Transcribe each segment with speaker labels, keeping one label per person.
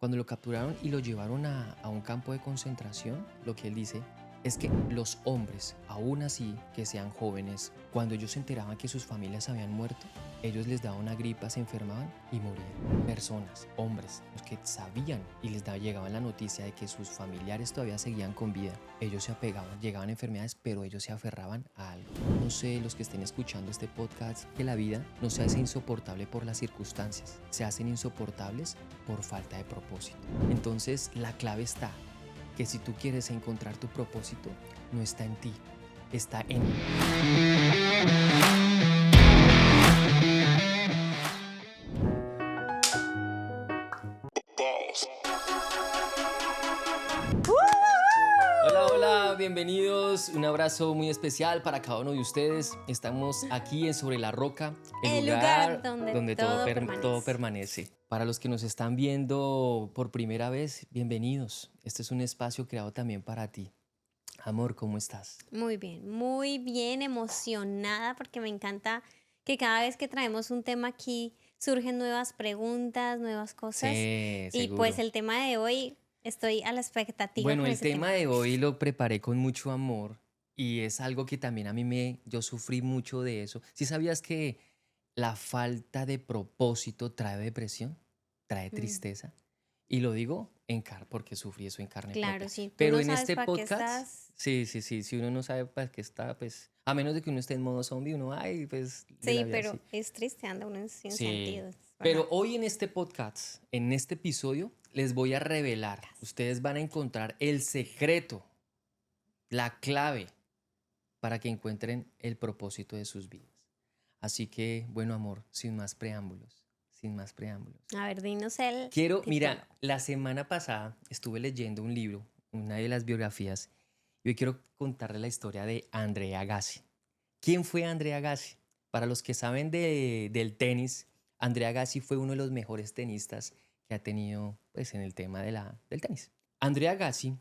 Speaker 1: cuando lo capturaron y lo llevaron a un campo de concentración, lo que él dice es que los hombres, aún así que sean jóvenes, cuando ellos se enteraban que sus familias habían muerto, ellos les daban una gripa, se enfermaban y morían. Personas, hombres, los que sabían y llegaba la noticia de que sus familiares todavía seguían con vida, ellos se apegaban, llegaban enfermedades, pero ellos se aferraban a algo. No sé, los que estén escuchando este podcast, que la vida no se hace insoportable por las circunstancias, se hacen insoportables por falta de propósito. Entonces, la clave está que si tú quieres encontrar tu propósito, no está en ti, está en... Hola, hola, bienvenidos. Un abrazo muy especial para cada uno de ustedes. Estamos aquí en Sobre la Roca,
Speaker 2: el lugar donde
Speaker 1: todo permanece. Para los que nos están viendo por primera vez, bienvenidos. Este es un espacio creado también para ti. Amor, ¿cómo estás?
Speaker 2: muy bien, emocionada porque me encanta que cada vez que traemos un tema aquí surgen nuevas preguntas, nuevas cosas.
Speaker 1: Sí,
Speaker 2: Y pues
Speaker 1: seguro.
Speaker 2: el tema de hoy estoy a la expectativa
Speaker 1: Bueno,
Speaker 2: con
Speaker 1: el
Speaker 2: ese
Speaker 1: tema
Speaker 2: tema.
Speaker 1: de hoy lo preparé con mucho amor y es algo que también yo sufrí mucho de eso. ¿Sí sabías que la falta de propósito trae depresión, trae
Speaker 2: Mm,
Speaker 1: tristeza? Y lo digo porque sufrí eso en carne
Speaker 2: claro,
Speaker 1: propia.
Speaker 2: si tú
Speaker 1: Pero
Speaker 2: no
Speaker 1: en
Speaker 2: sabes
Speaker 1: este
Speaker 2: para qué
Speaker 1: podcast,
Speaker 2: estás,
Speaker 1: sí, si uno no sabe para qué está, pues, a menos de que uno esté en modo zombie, uno, ay, pues, de la
Speaker 2: sí,
Speaker 1: vida
Speaker 2: pero
Speaker 1: así.
Speaker 2: es triste, anda uno sin
Speaker 1: Sí,
Speaker 2: sentido, es
Speaker 1: pero
Speaker 2: verdad.
Speaker 1: hoy en este podcast, en este episodio, les voy a revelar, ustedes van a encontrar el secreto, la clave para que encuentren el propósito de sus vidas. Así que, bueno, amor, sin más preámbulos, sin más preámbulos.
Speaker 2: A ver, dinos el
Speaker 1: Mira,
Speaker 2: título.
Speaker 1: la semana pasada estuve leyendo un libro, una de las biografías, y hoy quiero contarle la historia de Andrea Agassi. ¿Quién fue Andrea Agassi? Para los que saben del tenis, Andrea Agassi fue uno de los mejores tenistas que ha tenido pues, en el tema del tenis. Andrea Agassi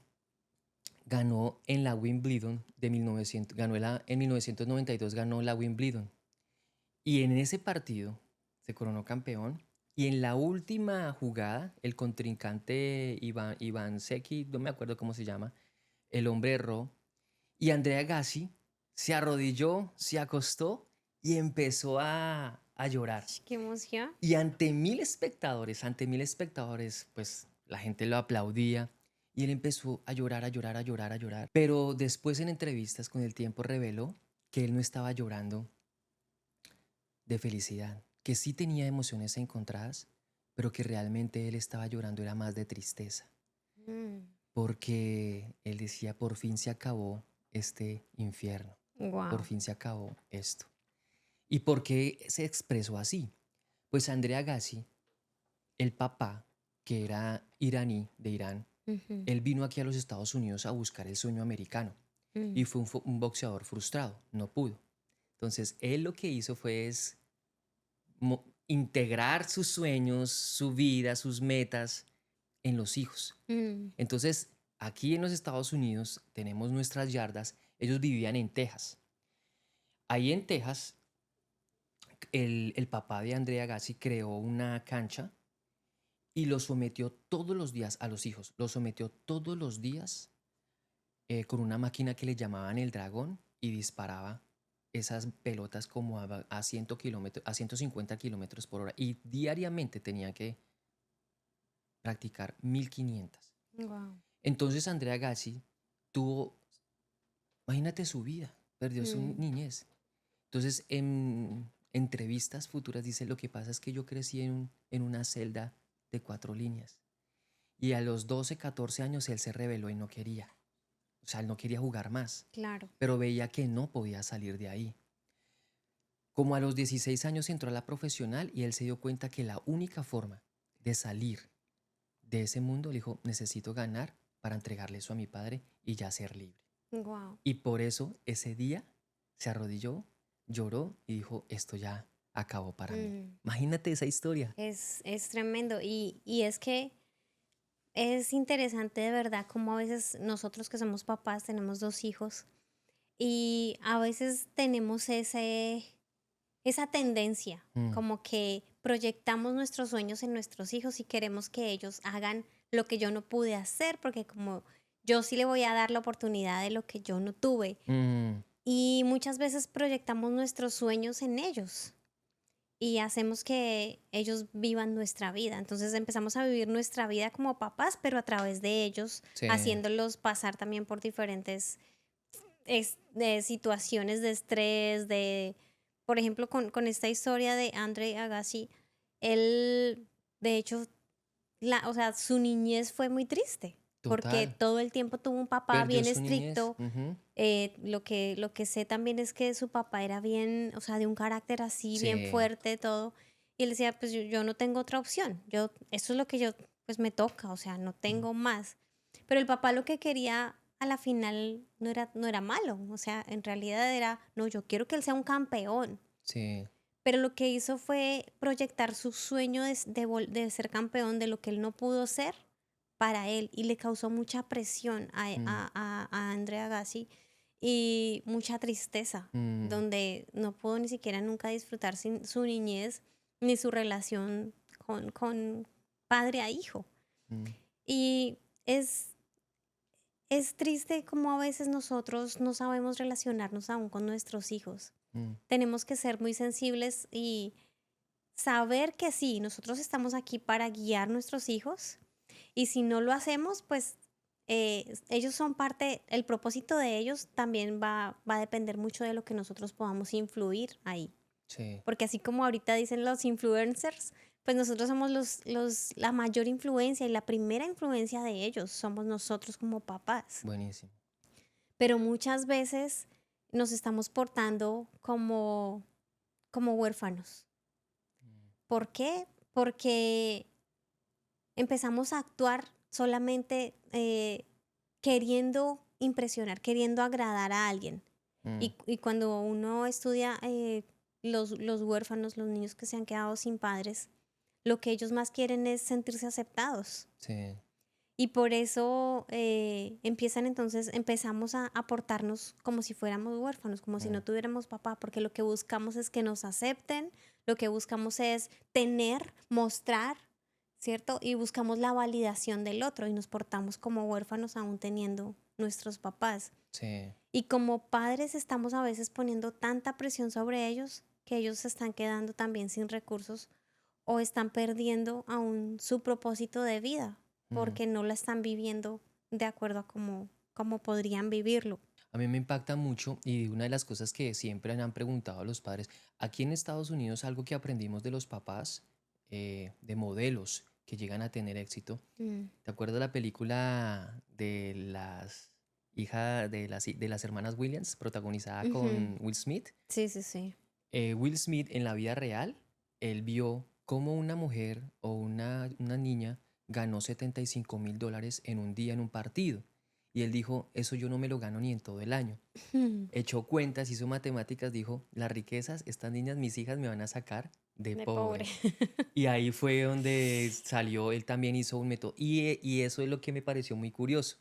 Speaker 1: ganó en la Wimbledon de 1900, en 1992 ganó la Wimbledon. Y en ese partido se coronó campeón. Y en la última jugada, el contrincante Iván Seki, no me acuerdo cómo se llama, el hombre erró. Y Andrea Agassi se arrodilló, se acostó y empezó a llorar.
Speaker 2: Qué emoción.
Speaker 1: Y ante mil espectadores, pues la gente lo aplaudía. Y él empezó a llorar, a llorar, a llorar, a llorar. Pero después en entrevistas con el tiempo reveló que él no estaba llorando de felicidad, que sí tenía emociones encontradas, pero que realmente él estaba llorando era más de tristeza, porque él decía, por fin se acabó este infierno, por
Speaker 2: Wow.
Speaker 1: fin se acabó esto. ¿Y por qué se expresó así? Pues Andrea Agassi, el papá, que era iraní de Irán, él vino aquí a los Estados Unidos a buscar el sueño americano y fue un boxeador frustrado, no pudo. Entonces, él lo que hizo fue integrar sus sueños, su vida, sus metas en los hijos. Entonces, aquí en los Estados Unidos tenemos nuestras yardas. Ellos vivían en Texas. Ahí en Texas, el papá de Andrea Agassi creó una cancha y lo sometió todos los días a los hijos. Lo sometió todos los días con una máquina que le llamaban el dragón y disparaba esas pelotas como a 100 kilómetros, a 150 kilómetros por hora. Y diariamente tenía que practicar 1500.
Speaker 2: Wow.
Speaker 1: Entonces Andrea Agassi tuvo, imagínate su vida, perdió su niñez. Entonces en entrevistas futuras dice, lo que pasa es que yo crecí en una celda de 4 líneas. Y a los 12, 14 años él se rebeló y no quería. O sea, él no quería jugar más,
Speaker 2: Claro.
Speaker 1: pero veía que no podía salir de ahí. Como a los 16 años entró a la profesional y él se dio cuenta que la única forma de salir de ese mundo, le dijo, necesito ganar para entregarle eso a mi padre y ya ser libre.
Speaker 2: Wow.
Speaker 1: Y por eso ese día se arrodilló, lloró y dijo, esto ya acabó para mí. Imagínate esa historia.
Speaker 2: Es tremendo. Y es que es interesante de verdad como a veces nosotros que somos papás tenemos dos hijos y a veces tenemos esa tendencia
Speaker 1: Mm,
Speaker 2: como que proyectamos nuestros sueños en nuestros hijos y queremos que ellos hagan lo que yo no pude hacer, porque como yo sí le voy a dar la oportunidad de lo que yo no tuve.
Speaker 1: Mm,
Speaker 2: Y muchas veces proyectamos nuestros sueños en ellos y hacemos que ellos vivan nuestra vida. Entonces empezamos a vivir nuestra vida como papás, pero a través de ellos,
Speaker 1: sí,
Speaker 2: haciéndolos pasar también por diferentes de situaciones de estrés, por ejemplo, con esta historia de Andre Agassi, él, de hecho, o sea, su niñez fue muy triste, porque
Speaker 1: total.
Speaker 2: todo el tiempo tuvo un papá
Speaker 1: Perdió
Speaker 2: bien
Speaker 1: su niñez.
Speaker 2: estricto. Lo que sé también es que su papá era bien, o sea, de un carácter así, bien
Speaker 1: Sí.
Speaker 2: fuerte, todo. Y él decía, pues yo no tengo otra opción. Esto es lo que yo, pues me toca, o sea, no
Speaker 1: Mm,
Speaker 2: tengo más. Pero el papá lo que quería a la final no era malo. O sea, en realidad era, no, yo quiero que él sea un campeón.
Speaker 1: sí.
Speaker 2: Pero lo que hizo fue proyectar su sueño de ser campeón de lo que él no pudo ser para él y le causó mucha presión
Speaker 1: Mm,
Speaker 2: a Andre Agassi y mucha tristeza,
Speaker 1: mm,
Speaker 2: donde no pudo ni siquiera nunca disfrutar su niñez ni su relación con padre a hijo.
Speaker 1: mm,
Speaker 2: Y es triste como a veces nosotros no sabemos relacionarnos aún con nuestros hijos.
Speaker 1: mm,
Speaker 2: Tenemos que ser muy sensibles y saber que sí, nosotros estamos aquí para guiar nuestros hijos y si no lo hacemos, pues ellos son parte, el propósito de ellos también va a depender mucho de lo que nosotros podamos influir ahí.
Speaker 1: sí.
Speaker 2: Porque así como ahorita dicen los influencers, pues nosotros somos la mayor influencia y la primera influencia de ellos somos nosotros como papás.
Speaker 1: Buenísimo.
Speaker 2: Pero muchas veces nos estamos portando como huérfanos.
Speaker 1: Mm,
Speaker 2: ¿Por qué? Porque empezamos a actuar solamente queriendo impresionar, queriendo agradar a alguien.
Speaker 1: mm,
Speaker 2: Y cuando uno estudia los huérfanos, los niños que se han quedado sin padres, lo que ellos más quieren es sentirse aceptados.
Speaker 1: sí.
Speaker 2: Y por eso empezamos a portarnos como si fuéramos huérfanos, como si
Speaker 1: Mm,
Speaker 2: no tuviéramos papá, porque lo que buscamos es que nos acepten, lo que buscamos es tener, mostrar, ¿cierto? Y buscamos la validación del otro y nos portamos como huérfanos aún teniendo nuestros papás.
Speaker 1: sí.
Speaker 2: Y como padres estamos a veces poniendo tanta presión sobre ellos que ellos se están quedando también sin recursos o están perdiendo aún su propósito de vida
Speaker 1: Mm.
Speaker 2: porque no la están viviendo de acuerdo a cómo podrían vivirlo.
Speaker 1: A mí me impacta mucho y una de las cosas que siempre me han preguntado a los padres, aquí en Estados Unidos algo que aprendimos de los papás, de modelos que llegan a tener éxito.
Speaker 2: Mm,
Speaker 1: ¿Te acuerdas de la película de las hijas de las hermanas Williams, protagonizada
Speaker 2: ujú.
Speaker 1: con Will Smith?
Speaker 2: Sí, sí, sí.
Speaker 1: Will Smith en la vida real, él vio cómo una mujer o una niña ganó $75,000 en un día en un partido. Y él dijo, eso yo no me lo gano ni en todo el año. Echó cuentas, hizo matemáticas, dijo, las riquezas, estas niñas, mis hijas, me van a sacar de
Speaker 2: De pobre.
Speaker 1: pobre. Y ahí fue donde salió, él también hizo un método. Y eso es lo que me pareció muy curioso.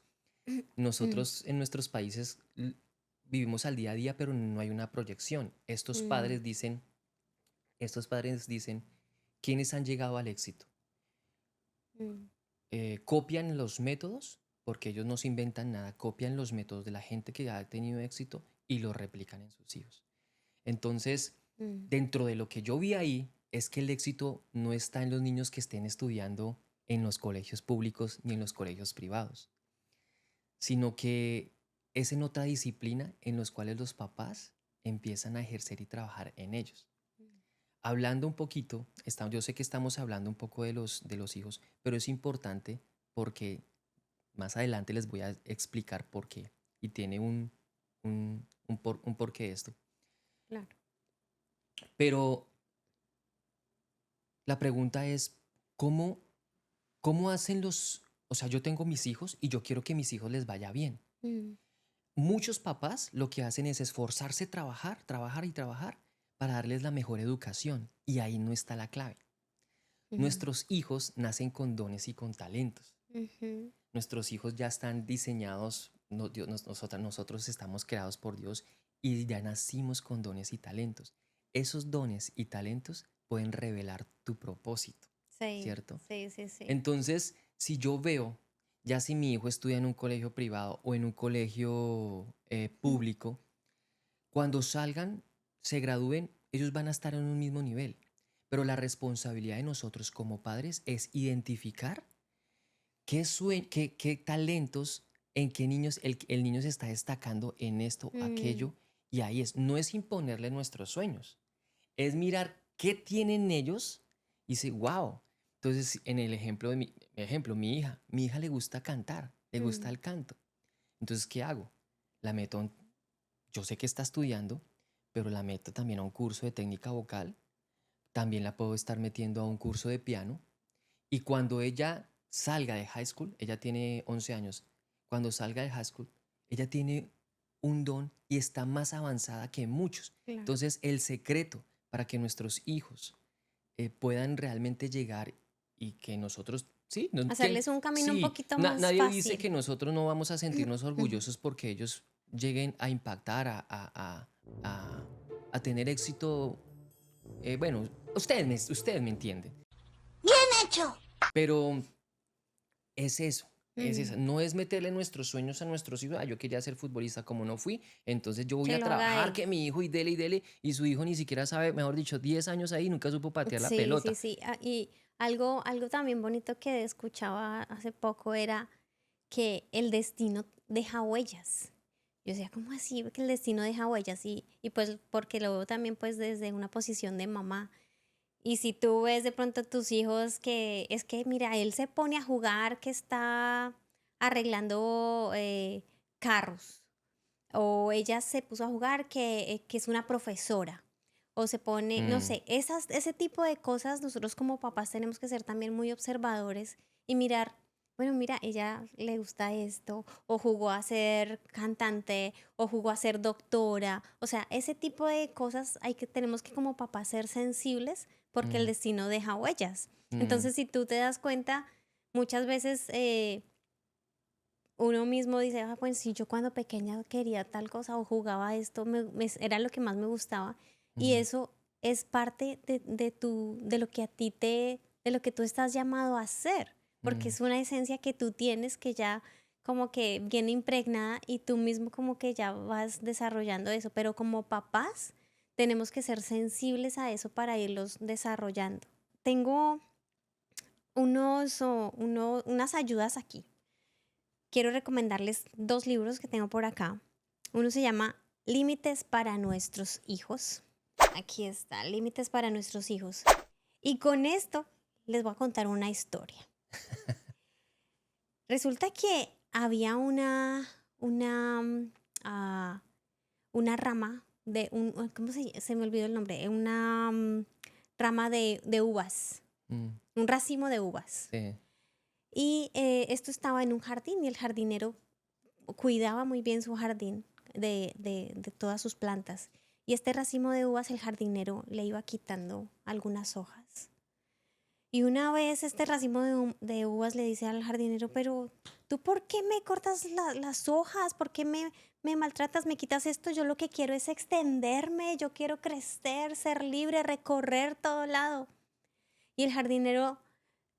Speaker 2: Mm,
Speaker 1: Nosotros en nuestros países vivimos al día a día, pero no hay una proyección.
Speaker 2: mm,
Speaker 1: Estos padres dicen, ¿quiénes han llegado al éxito?
Speaker 2: mm,
Speaker 1: Copian los métodos, porque ellos no se inventan nada, copian los métodos de la gente que ha tenido éxito y los replican en sus hijos. Entonces,
Speaker 2: mm,
Speaker 1: dentro de lo que yo vi ahí, es que el éxito no está en los niños que estén estudiando en los colegios públicos ni en los colegios privados, sino que es en otra disciplina en los cuales los papás empiezan a ejercer y trabajar en ellos. Hablando un poquito, yo sé que estamos hablando un poco de los hijos, pero es importante porque más adelante les voy a explicar por qué. Y tiene un porqué esto.
Speaker 2: claro.
Speaker 1: Pero la pregunta es, ¿cómo hacen o sea, yo tengo mis hijos y yo quiero que mis hijos les vaya bien.
Speaker 2: Mm,
Speaker 1: Muchos papás lo que hacen es esforzarse, trabajar, trabajar y trabajar para darles la mejor educación. Y ahí no está la clave.
Speaker 2: mm,
Speaker 1: Nuestros hijos nacen con dones y con talentos.
Speaker 2: ujú,
Speaker 1: Nuestros hijos ya están diseñados, nosotros estamos creados por Dios y ya nacimos con dones y talentos. Esos dones y talentos pueden revelar tu propósito,
Speaker 2: Sí,
Speaker 1: ¿cierto?
Speaker 2: sí, sí, sí.
Speaker 1: Entonces, si yo veo, ya si mi hijo estudia en un colegio privado o en un colegio
Speaker 2: Mm,
Speaker 1: público, cuando salgan, se gradúen, ellos van a estar en un mismo nivel. Pero la responsabilidad de nosotros como padres es identificar qué talentos, en qué niños el niño se está destacando en esto,
Speaker 2: mm,
Speaker 1: aquello, y ahí es. No es imponerle nuestros sueños, es mirar qué tienen ellos y decir, wow. Entonces, en el ejemplo de mi hija le gusta cantar, le gusta
Speaker 2: mm,
Speaker 1: el canto. Entonces, ¿qué hago? La meto, yo sé que está estudiando, pero la meto también a un curso de técnica vocal, también la puedo estar metiendo a un curso de piano, y cuando ella salga de high school, ella tiene 11 años, cuando salga de high school, ella tiene un don y está más avanzada que muchos.
Speaker 2: claro.
Speaker 1: Entonces, el secreto para que nuestros hijos puedan realmente llegar y que nosotros, sí,
Speaker 2: Hacerles un camino un
Speaker 1: sí,
Speaker 2: poquito más
Speaker 1: nadie dice que
Speaker 2: fácil.
Speaker 1: nosotros no vamos a sentirnos orgullosos porque ellos lleguen a impactar, a- a tener éxito. Bueno, ustedes me entienden,
Speaker 3: Bien hecho.
Speaker 1: pero es eso. Es esa.
Speaker 2: Mm,
Speaker 1: No es meterle nuestros sueños a nuestros hijos. Ah, yo quería ser futbolista como no fui, entonces yo voy
Speaker 2: que
Speaker 1: a
Speaker 2: lo haga
Speaker 1: trabajar
Speaker 2: él.
Speaker 1: que mi hijo y dele, y su hijo ni siquiera sabe, mejor dicho, 10 años ahí, nunca supo patear la
Speaker 2: Sí, sí,
Speaker 1: pelota.
Speaker 2: sí. Y algo también bonito que escuchaba hace poco era que el destino deja huellas. Yo decía, ¿cómo así que el destino deja huellas? Y pues porque lo veo también pues desde una posición de mamá. Y si tú ves de pronto a tus hijos que es que, mira, él se pone a jugar que está arreglando carros, o ella se puso a jugar que es una profesora, o se pone, no
Speaker 1: Mm,
Speaker 2: sé, ese tipo de cosas nosotros como papás tenemos que ser también muy observadores y mirar, bueno, mira, ella le gusta esto, o jugó a ser cantante, o jugó a ser doctora, o sea, ese tipo de cosas tenemos que como papás ser sensibles porque el
Speaker 1: mm,
Speaker 2: destino deja huellas.
Speaker 1: mm,
Speaker 2: Entonces, si tú te das cuenta, muchas veces uno mismo dice, ah, pues si yo cuando pequeña quería tal cosa o jugaba esto, era lo que más me gustaba. Y
Speaker 1: mm,
Speaker 2: eso es parte de lo que a ti de lo que tú estás llamado a hacer, porque
Speaker 1: mm,
Speaker 2: es una esencia que tú tienes que ya como que viene impregnada y tú mismo como que ya vas desarrollando eso. Pero como papás tenemos que ser sensibles a eso para irlos desarrollando. Tengo unas ayudas aquí. Quiero recomendarles dos libros que tengo por acá. Uno se llama Límites para nuestros hijos. Aquí está, Límites para nuestros hijos. Y con esto les voy a contar una historia. Resulta que había una, ah, una rama ¿cómo se me olvidó el nombre? Una rama de uvas,
Speaker 1: mm,
Speaker 2: un racimo de uvas.
Speaker 1: sí,
Speaker 2: Y esto estaba en un jardín y el jardinero cuidaba muy bien su jardín de todas sus plantas. Y este racimo de uvas el jardinero le iba quitando algunas hojas. Y una vez este racimo de uvas le dice al jardinero, pero ¿tú por qué me cortas las hojas? ¿Por qué me maltratas? ¿Me quitas esto? Yo lo que quiero es extenderme, yo quiero crecer, ser libre, recorrer todo lado. Y el jardinero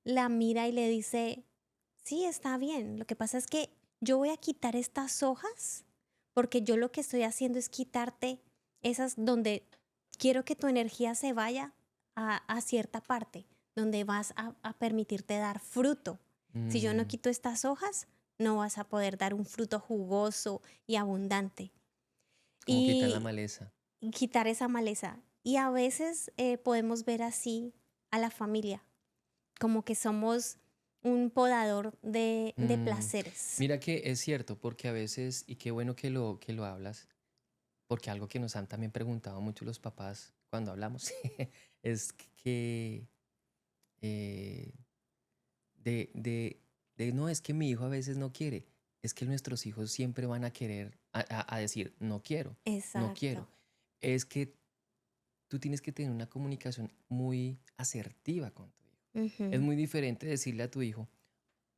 Speaker 2: la mira y le dice, sí, está bien. Lo que pasa es que yo voy a quitar estas hojas porque yo lo que estoy haciendo es quitarte esas donde quiero que tu energía se vaya a cierta parte, donde vas a permitirte dar fruto. Si yo no
Speaker 1: mm,
Speaker 2: quito estas hojas, no vas a poder dar un fruto jugoso y abundante.
Speaker 1: como quitar la
Speaker 2: Y
Speaker 1: maleza.
Speaker 2: quitar esa maleza. Y a veces podemos ver así a la familia como que somos un podador de
Speaker 1: Mm,
Speaker 2: placeres.
Speaker 1: mira que es cierto, porque a veces, y qué bueno que lo hablas, porque algo que nos han también preguntado mucho los papás cuando hablamos es que eh, no, es que mi hijo a veces no quiere, es que nuestros hijos siempre van a querer, a decir, no quiero, no
Speaker 2: Exacto.
Speaker 1: quiero. Es que tú tienes que tener una comunicación muy asertiva con tu hijo. Es
Speaker 2: Ujú,
Speaker 1: muy diferente decirle a tu hijo,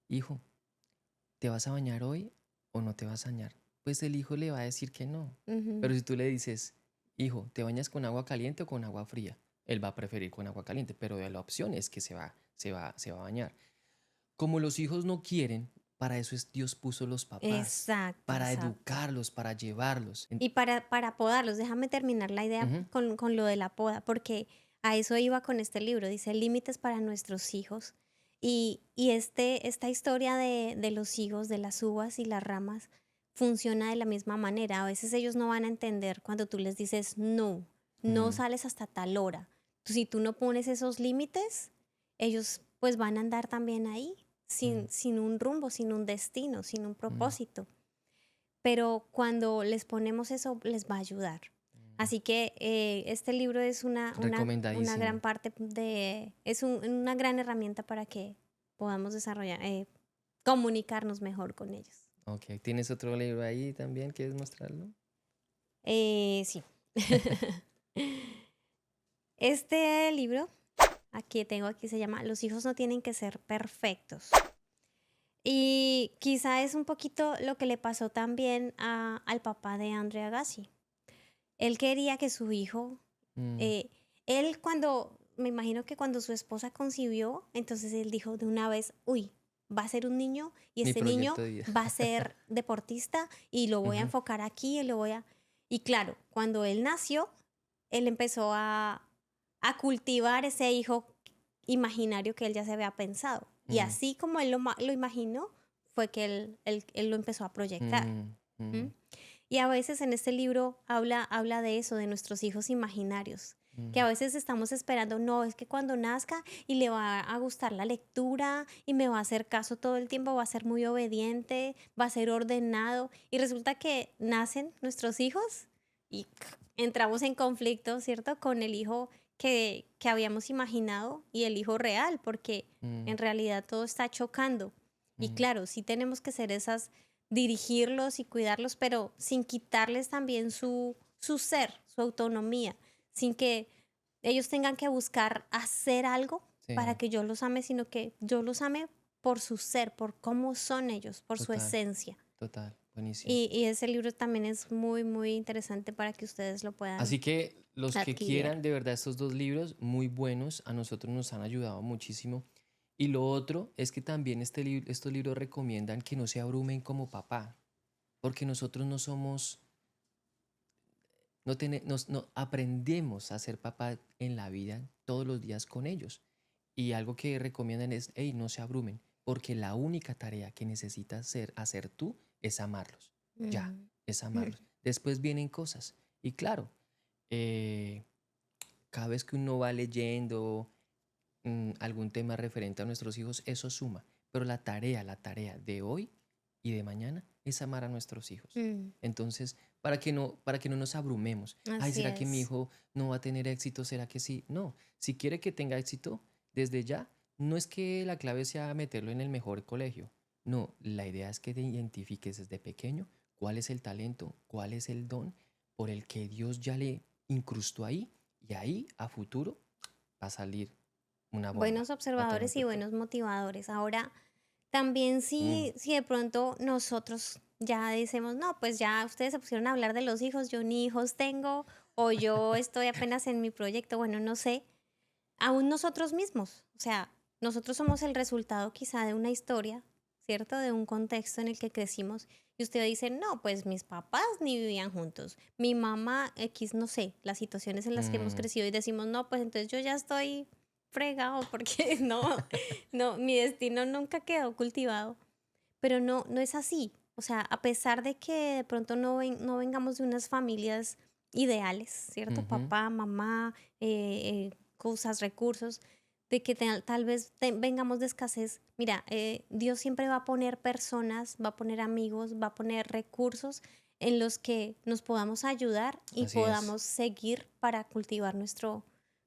Speaker 1: hijo, ¿te vas a bañar hoy o no te vas a bañar? Pues el hijo le va a decir que no.
Speaker 2: ujú,
Speaker 1: Pero si tú le dices, hijo, ¿te bañas con agua caliente o con agua fría? él va a preferir con agua caliente, pero la opción es que se va a bañar. Como los hijos no quieren, para eso es Dios puso los papás,
Speaker 2: Exacto,
Speaker 1: para
Speaker 2: exacto.
Speaker 1: educarlos, para llevarlos.
Speaker 2: Y para podarlos, déjame terminar la idea
Speaker 1: Ujú,
Speaker 2: con lo de la poda, porque a eso iba con este libro, dice límites para nuestros hijos. Y esta historia de los higos, de las uvas y las ramas, funciona de la misma manera. A veces ellos no van a entender cuando tú les dices, no, no
Speaker 1: mm,
Speaker 2: sales hasta tal hora. Si tú no pones esos límites, ellos pues van a andar también ahí,
Speaker 1: mm,
Speaker 2: sin un rumbo, sin un destino, sin un
Speaker 1: mm,
Speaker 2: propósito, pero cuando les ponemos eso les va a ayudar.
Speaker 1: mm.
Speaker 2: Así que este libro es una gran
Speaker 1: Recomendadísimo.
Speaker 2: parte una gran herramienta para que podamos desarrollar, comunicarnos mejor con ellos.
Speaker 1: Ok, ¿tienes otro libro ahí también? ¿Quieres mostrarlo?
Speaker 2: Sí. Este libro, aquí se llama Los hijos no tienen que ser perfectos. Y quizá es un poquito lo que le pasó también al papá de Andre Agassi. Él quería que su hijo,
Speaker 1: Mm,
Speaker 2: eh, me imagino que cuando su esposa concibió, entonces él dijo de una vez, uy, va a ser un niño y
Speaker 1: mi
Speaker 2: este niño
Speaker 1: proyecto de vida.
Speaker 2: va a ser deportista y lo voy a
Speaker 1: Ujú,
Speaker 2: enfocar aquí y lo voy a... Y claro, cuando él nació, él empezó a cultivar ese hijo imaginario que él ya se había pensado. Y
Speaker 1: mm,
Speaker 2: así como él lo imaginó, fue que él lo empezó a proyectar.
Speaker 1: mm,
Speaker 2: ¿M?
Speaker 1: mm,
Speaker 2: Y a veces en este libro habla de eso, de nuestros hijos imaginarios, que
Speaker 1: mm,
Speaker 2: a veces estamos esperando, no, es que cuando nazca y le va a gustar la lectura y me va a hacer caso todo el tiempo, va a ser muy obediente, va a ser ordenado. Y resulta que nacen nuestros hijos y entramos en conflicto, ¿cierto? Con el hijo que habíamos imaginado y el hijo real, porque
Speaker 1: mm,
Speaker 2: en realidad todo está chocando. Y
Speaker 1: mm,
Speaker 2: claro, sí tenemos que ser dirigirlos y cuidarlos, pero sin quitarles también su ser, su autonomía, sin que ellos tengan que buscar hacer algo para
Speaker 1: sí,
Speaker 2: que yo los ame, sino que yo los ame por su ser, por cómo son ellos, por su
Speaker 1: total,
Speaker 2: esencia.
Speaker 1: total, buenísimo.
Speaker 2: Y ese libro también es muy, muy interesante para que ustedes lo puedan
Speaker 1: Así que los que
Speaker 2: adquirir.
Speaker 1: quieran, de verdad, estos dos libros, muy buenos, a nosotros nos han ayudado muchísimo. Y lo otro es que también estos libros recomiendan que no se abrumen como papá, porque nosotros no somos, no aprendemos a ser papá en la vida todos los días con ellos. Y algo que recomiendan es, hey, no se abrumen, porque la única tarea que necesitas hacer tú es amarlos. Ya,
Speaker 2: Mm.
Speaker 1: es amarlos. Después vienen cosas. Y claro, eh, cada vez que uno va leyendo algún tema referente a nuestros hijos, eso suma. Pero la tarea de hoy y de mañana es amar a nuestros hijos.
Speaker 2: Mm,
Speaker 1: Entonces, para que no nos abrumemos. Ay,
Speaker 2: así
Speaker 1: ¿será que mi
Speaker 2: es.
Speaker 1: hijo no va a tener éxito? ¿Será que sí? No. Si quiere que tenga éxito, desde ya, no es que la clave sea meterlo en el mejor colegio. No, la idea es que te identifiques desde pequeño cuál es el talento, cuál es el don por el que Dios ya le incrustó ahí y ahí a futuro va a salir una bomba,
Speaker 2: Buenos
Speaker 1: va a tener un
Speaker 2: observadores y
Speaker 1: futuro.
Speaker 2: buenos motivadores. Ahora, también
Speaker 1: Mm,
Speaker 2: si de pronto nosotros ya decimos, no, pues ya ustedes se pusieron a hablar de los hijos, yo ni hijos tengo, o yo estoy apenas en mi proyecto, bueno, no sé, aún nosotros mismos, o sea, nosotros somos el resultado quizá de una historia, ¿cierto? De un contexto en el que crecimos. Y usted dice, no, pues mis papás ni vivían juntos, mi mamá X, no sé, las situaciones en las que hemos
Speaker 1: mm,
Speaker 2: crecido y decimos, no, pues entonces yo ya estoy fregado porque no, mi destino nunca quedó cultivado. Pero no es así. O sea, a pesar de que de pronto no vengamos de unas familias ideales, ¿cierto?
Speaker 1: ujú,
Speaker 2: Papá, mamá, cosas, recursos, de que tal vez vengamos de escasez. Mira, Dios siempre va a poner personas, va a poner amigos, va a poner recursos en los que nos podamos ayudar y
Speaker 1: así es,
Speaker 2: podamos seguir para cultivar nuestro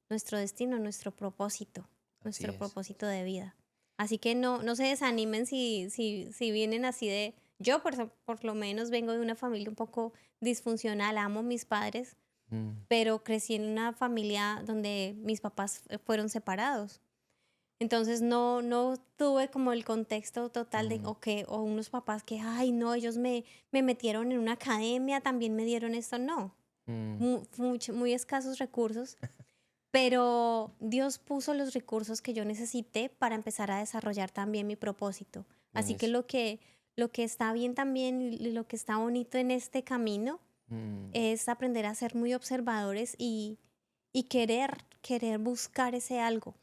Speaker 2: destino,
Speaker 1: así
Speaker 2: nuestro
Speaker 1: es.
Speaker 2: propósito de vida. Así que no se desanimen si vienen así de... Yo por lo menos vengo de una familia un poco disfuncional, amo a mis padres,
Speaker 1: Mm,
Speaker 2: pero crecí en una familia donde mis papás fueron separados. Entonces no tuve como el contexto total de,
Speaker 1: mm,
Speaker 2: o unos papás que, ay, no, ellos me metieron en una academia, también me dieron esto, no.
Speaker 1: mm,
Speaker 2: Muy escasos recursos, pero Dios puso los recursos que yo necesité para empezar a desarrollar también mi propósito. Así que
Speaker 1: Eso.
Speaker 2: lo que está bien también y lo que está bonito en este camino
Speaker 1: Mm,
Speaker 2: es aprender a ser muy observadores y querer buscar ese algo,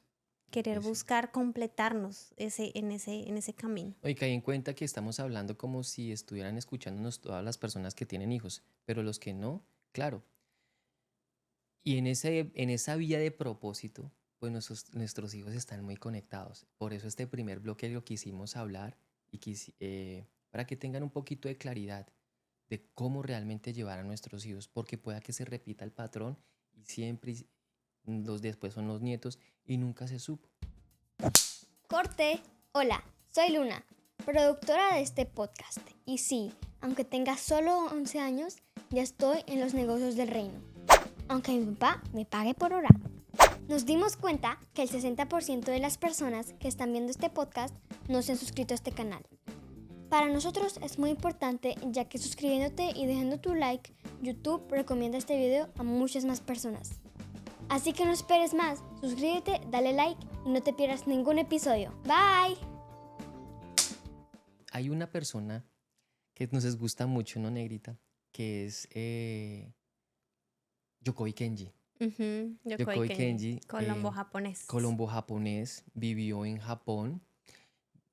Speaker 2: querer
Speaker 1: eso.
Speaker 2: buscar completarnos en ese camino.
Speaker 1: Oye, caí en cuenta que estamos hablando como si estuvieran escuchándonos todas las personas que tienen hijos, pero los que no, claro. Y en esa vía de propósito, pues nuestros hijos están muy conectados. Por eso este primer bloque lo quisimos hablar y para que tengan un poquito de claridad de cómo realmente llevar a nuestros hijos, porque pueda que se repita el patrón y siempre los después son los nietos y nunca se supo.
Speaker 3: Corte. Hola, soy Luna, productora de este podcast. Y sí, aunque tenga solo 11 años, ya estoy en los negocios del reino. Aunque mi papá me pague por hora. Nos dimos cuenta que el 60% de las personas que están viendo este podcast no se han suscrito a este canal. Para nosotros es muy importante, ya que suscribiéndote y dejando tu like, YouTube recomienda este video a muchas más personas. Así que no esperes más, suscríbete, dale like y no te pierdas ningún episodio. Bye.
Speaker 1: Hay una persona que nos gusta mucho, ¿no, Negrita? Que es Yokoi Kenji.
Speaker 2: Yokoi
Speaker 1: Yokoi
Speaker 2: Kenji,
Speaker 1: Kenji,
Speaker 2: Colombo japonés.
Speaker 1: colombo japonés, vivió en Japón,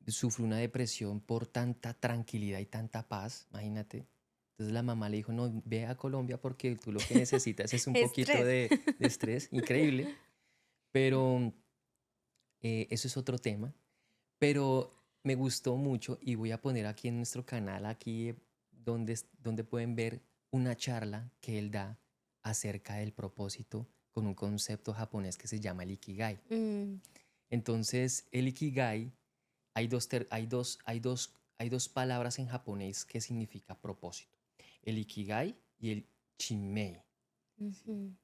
Speaker 1: sufrió una depresión por tanta tranquilidad y tanta paz, imagínate. Entonces la mamá le dijo, no, ve a Colombia porque tú lo que necesitas es un poquito
Speaker 2: Estrés.
Speaker 1: de estrés, increíble. Pero eso es otro tema. Pero me gustó mucho y voy a poner aquí en nuestro canal, aquí donde pueden ver una charla que él da acerca del propósito con un concepto japonés que se llama el Ikigai.
Speaker 2: Mm,
Speaker 1: Entonces, el Ikigai, hay dos palabras en japonés que significa propósito. El Ikigai y el Shinmei.
Speaker 2: ujú,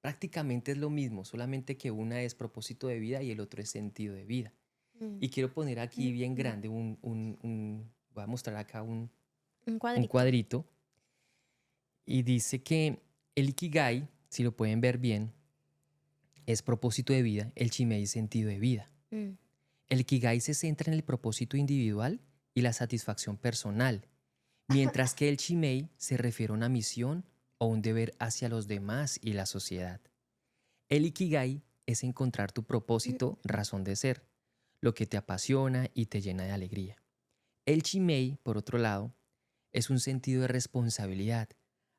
Speaker 1: Prácticamente es lo mismo, solamente que una es propósito de vida y el otro es sentido de vida.
Speaker 2: mm.
Speaker 1: Y quiero poner aquí bien
Speaker 2: Ujú.
Speaker 1: grande voy a mostrar acá
Speaker 2: Un
Speaker 1: un
Speaker 2: cuadrito.
Speaker 1: cuadrito y dice que el Ikigai, si lo pueden ver bien, es propósito de vida, el Shinmei es sentido de vida.
Speaker 2: Mm.
Speaker 1: El Ikigai se centra en el propósito individual y la satisfacción personal, mientras que el Shinmei se refiere a una misión o un deber hacia los demás y la sociedad. El Ikigai es encontrar tu propósito, razón de ser, lo que te apasiona y te llena de alegría. El Shinmei, por otro lado, es un sentido de responsabilidad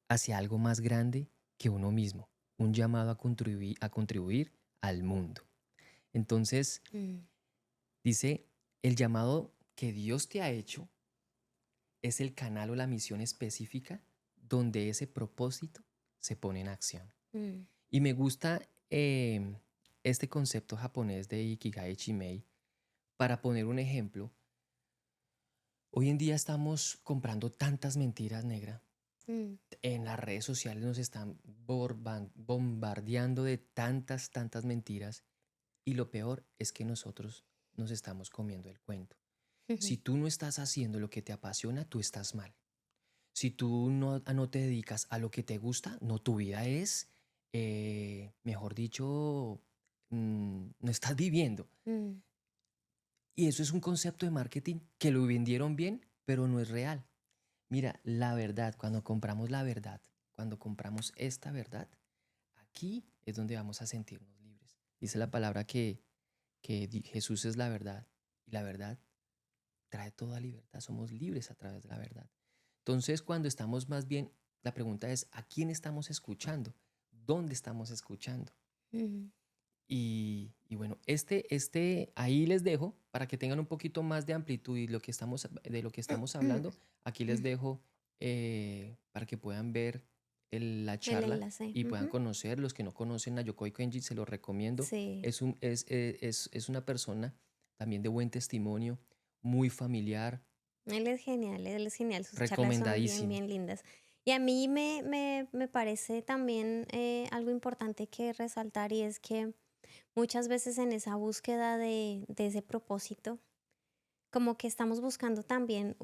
Speaker 1: hacia algo más grande que uno mismo, un llamado a contribuir al mundo. Entonces,
Speaker 2: Mm,
Speaker 1: dice, el llamado que Dios te ha hecho es el canal o la misión específica donde ese propósito se pone en acción.
Speaker 2: mm,
Speaker 1: Y me gusta este concepto japonés de Ikigai Shinmei. Para poner un ejemplo, hoy en día estamos comprando tantas mentiras, negra.
Speaker 2: mm,
Speaker 1: En las redes sociales nos están bombardeando de tantas mentiras. Y lo peor es que nosotros nos estamos comiendo el cuento. Si
Speaker 2: ujú,
Speaker 1: tú no estás haciendo lo que te apasiona, tú estás mal. Si tú no te dedicas a lo que te gusta, no, tu vida es, mejor dicho, no estás viviendo.
Speaker 2: mm,
Speaker 1: Y eso es un concepto de marketing que lo vendieron bien, pero no es real. Mira, la verdad, cuando compramos la verdad, cuando compramos esta verdad, aquí es donde vamos a sentirnos libres. Dice la palabra que Jesús es la verdad y la verdad trae toda libertad. Somos libres a través de la verdad. Entonces, cuando estamos más bien, la pregunta es, ¿a quién estamos escuchando? ¿Dónde estamos escuchando?
Speaker 2: mm,
Speaker 1: Y bueno, ahí les dejo para que tengan un poquito más de amplitud y de lo que estamos hablando. Aquí les dejo para que puedan ver la
Speaker 2: El
Speaker 1: charla
Speaker 2: enlace.
Speaker 1: y puedan
Speaker 2: Ujú.
Speaker 1: conocer. Los que no conocen a Yokoi Kenji, se los recomiendo.
Speaker 2: Sí.
Speaker 1: Es una persona también de buen testimonio, muy familiar,
Speaker 2: Él es genial, sus charlas son bien,
Speaker 1: recomendadísimo.
Speaker 2: bien lindas. Y a mí me parece también algo importante que resaltar y es que muchas veces en esa búsqueda de ese propósito, como que estamos buscando también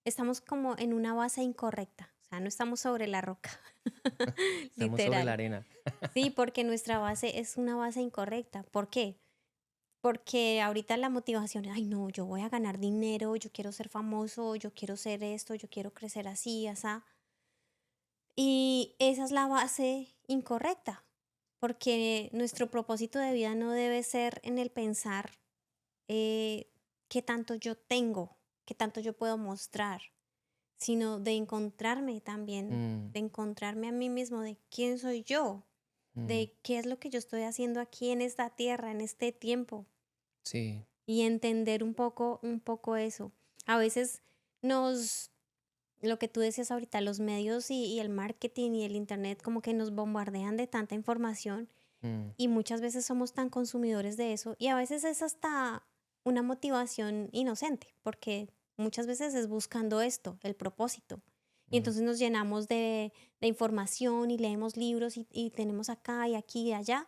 Speaker 2: estamos como en una base incorrecta. O sea, no estamos sobre la roca,
Speaker 1: Estamos sobre la
Speaker 2: literal.
Speaker 1: arena.
Speaker 2: Sí, porque nuestra base es una base incorrecta. ¿Por qué? Porque ahorita la motivación, ay no, yo voy a ganar dinero, yo quiero ser famoso, yo quiero ser esto, yo quiero crecer así, así. Y esa es la base incorrecta, porque nuestro propósito de vida no debe ser en el pensar qué tanto yo tengo, qué tanto yo puedo mostrar, sino de encontrarme también,
Speaker 1: Mm,
Speaker 2: de encontrarme a mí mismo, de quién soy yo,
Speaker 1: mm,
Speaker 2: de qué es lo que yo estoy haciendo aquí en esta tierra, en este tiempo,
Speaker 1: sí.
Speaker 2: y entender un poco eso. A veces nos, lo que tú decías ahorita, los medios y el marketing y el internet como que nos bombardean de tanta información
Speaker 1: Mm,
Speaker 2: y muchas veces somos tan consumidores de eso y a veces es hasta una motivación inocente, porque muchas veces es buscando esto, el propósito. Y
Speaker 1: mm,
Speaker 2: entonces nos llenamos de información y leemos libros y tenemos acá y aquí y allá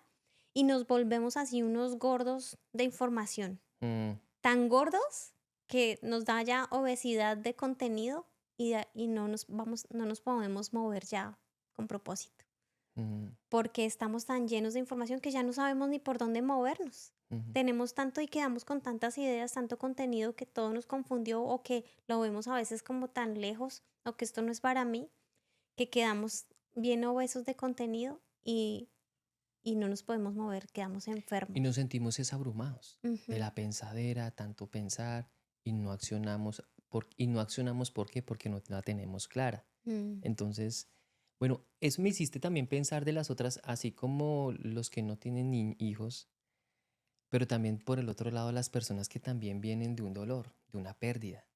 Speaker 2: y nos volvemos así unos gordos de información,
Speaker 1: mm,
Speaker 2: tan gordos que nos da ya obesidad de contenido y no nos vamos, no nos podemos mover ya con propósito
Speaker 1: mm,
Speaker 2: porque estamos tan llenos de información que ya no sabemos ni por dónde movernos.
Speaker 1: ujú.
Speaker 2: Tenemos tanto y quedamos con tantas ideas, tanto contenido que todo nos confundió o que lo vemos a veces como tan lejos o que esto no es para mí, que quedamos bien obesos de contenido y no nos podemos mover, quedamos
Speaker 1: Y nos
Speaker 2: enfermos.
Speaker 1: sentimos abrumados de
Speaker 2: Ujú,
Speaker 1: la pensadera, tanto pensar y no accionamos. Y no accionamos ¿por qué? Porque no la tenemos clara.
Speaker 2: mm,
Speaker 1: Entonces, bueno, eso me hiciste también pensar de las otras, así como los que no tienen ni hijos, pero también por el otro lado las personas que también vienen de un dolor, de una pérdida.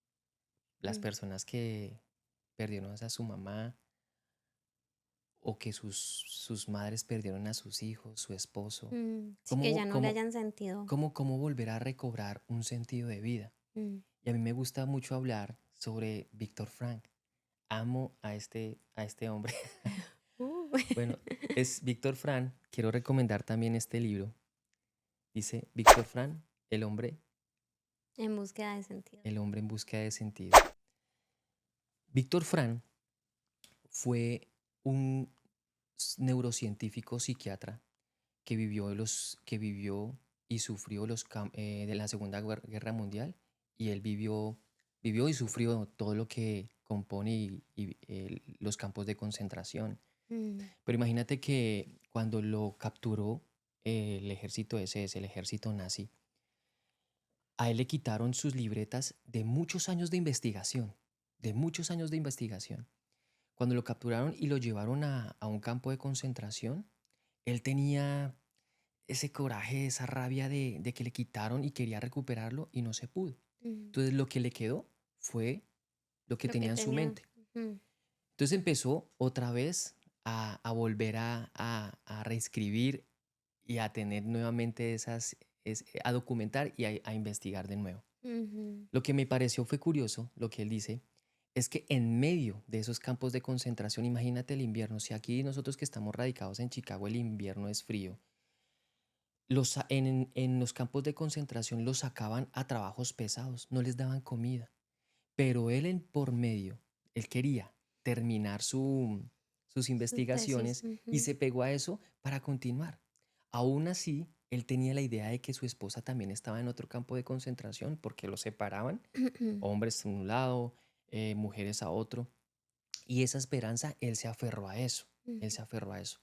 Speaker 1: Las
Speaker 2: mm,
Speaker 1: personas que perdieron a su mamá o que sus madres perdieron a sus hijos, su esposo.
Speaker 2: Sí, que
Speaker 1: ¿Cómo,
Speaker 2: ya no le
Speaker 1: cómo,
Speaker 2: hayan sentido.
Speaker 1: cómo volver a recobrar un sentido de vida?
Speaker 2: Mm.
Speaker 1: Y a mí me gusta mucho hablar sobre Víctor Frank. Amo a este hombre.
Speaker 2: Uh,
Speaker 1: Bueno, es Víctor Frank. Quiero recomendar también este libro. Dice Víctor Frank,
Speaker 2: en búsqueda de sentido.
Speaker 1: el hombre en búsqueda de sentido. Víctor Frank fue un neurocientífico psiquiatra que vivió y sufrió de la Segunda Guerra Mundial y él vivió y sufrió todo lo que compone los campos de concentración.
Speaker 2: Mm,
Speaker 1: Pero imagínate que cuando lo capturó el ejército SS, el ejército nazi, a él le quitaron sus libretas de muchos años de investigación, de muchos años de investigación. Cuando lo capturaron y lo llevaron a un campo de concentración, él tenía ese coraje, esa rabia de que le quitaron y quería recuperarlo y no se pudo.
Speaker 2: mm.
Speaker 1: Entonces lo que le quedó fue lo que
Speaker 2: Lo que
Speaker 1: tenía en su
Speaker 2: tenía.
Speaker 1: mente.
Speaker 2: Ujú,
Speaker 1: Entonces empezó otra vez a volver a reescribir y a tener nuevamente a documentar y a investigar de nuevo.
Speaker 2: ujú.
Speaker 1: Lo que me pareció fue curioso, lo que él dice, es que en medio de esos campos de concentración, imagínate el invierno, si aquí nosotros que estamos radicados en Chicago el invierno es frío, en los campos de concentración los sacaban a trabajos pesados, no les daban comida, pero él por medio, él quería terminar sus
Speaker 2: Su tesis.
Speaker 1: investigaciones y
Speaker 2: Ujú.
Speaker 1: se pegó a eso para continuar. Aún así, él tenía la idea de que su esposa también estaba en otro campo de concentración porque los separaban, hombres a un lado, mujeres a otro, y esa esperanza, él se aferró a eso, él
Speaker 2: Ujú.
Speaker 1: se aferró a eso.